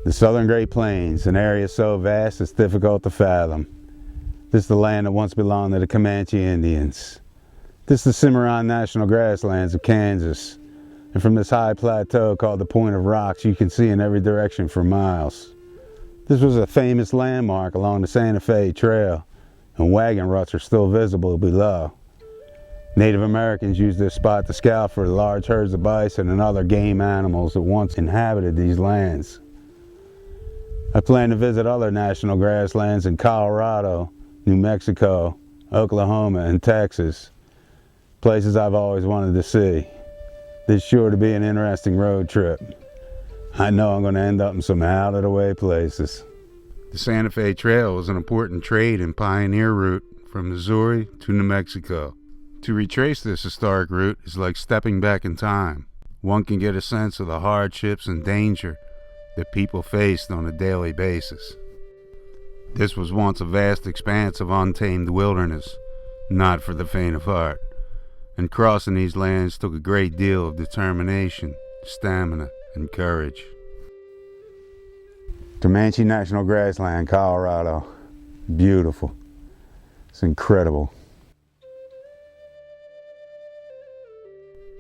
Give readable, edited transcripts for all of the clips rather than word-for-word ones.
The southern Great Plains, an area so vast it's difficult to fathom. This is the land that once belonged to the Comanche Indians. This is the Cimarron National Grasslands of Kansas. And from this high plateau called the Point of Rocks, you can see in every direction for miles. This was a famous landmark along the Santa Fe Trail, and wagon ruts are still visible below. Native Americans used this spot to scout for the large herds of bison and other game animals that once inhabited these lands. I plan to visit other national grasslands in Colorado, New Mexico, Oklahoma, and Texas, places I've always wanted to see. This is sure to be an interesting road trip. I know I'm going to end up in some out-of-the-way places. The Santa Fe Trail was an important trade and pioneer route from Missouri to New Mexico. To retrace this historic route is like stepping back in time. One can get a sense of the hardships and danger that people faced on a daily basis. This was once a vast expanse of untamed wilderness, not for the faint of heart, and crossing these lands took a great deal of determination, stamina, and courage. Comanche National Grassland, Colorado. Beautiful. It's incredible.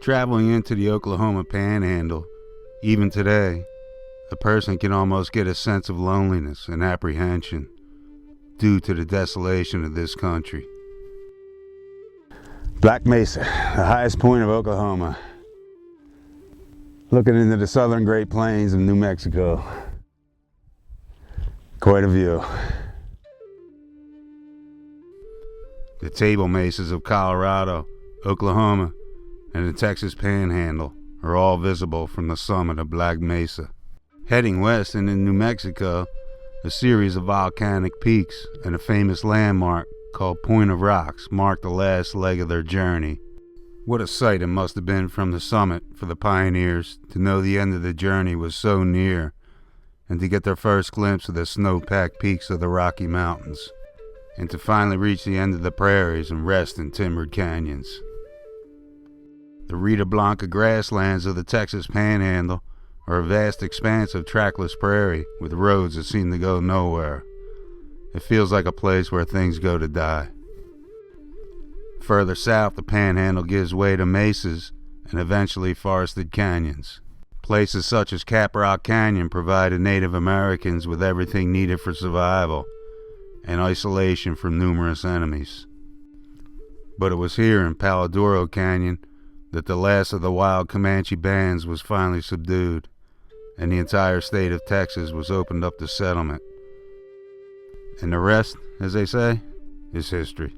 Traveling into the Oklahoma Panhandle, even today, a person can almost get a sense of loneliness and apprehension due to the desolation of this country. Black Mesa, the highest point of Oklahoma, looking into the southern Great Plains of New Mexico. Quite a view. The Table Mesas of Colorado, Oklahoma, and the Texas Panhandle are all visible from the summit of Black Mesa. Heading west into New Mexico, a series of volcanic peaks and a famous landmark called Point of Rocks marked the last leg of their journey. What a sight it must have been from the summit for the pioneers to know the end of the journey was so near, and to get their first glimpse of the snow-packed peaks of the Rocky Mountains, and to finally reach the end of the prairies and rest in timbered canyons. The Rita Blanca grasslands of the Texas Panhandle are a vast expanse of trackless prairie with roads that seem to go nowhere. It feels like a place where things go to die. Further south, the Panhandle gives way to mesas and eventually forested canyons. Places such as Caprock Canyon provided Native Americans with everything needed for survival and isolation from numerous enemies. But it was here in Palidoro Canyon that the last of the wild Comanche bands was finally subdued, and the entire state of Texas was opened up to settlement. And the rest, as they say, is history.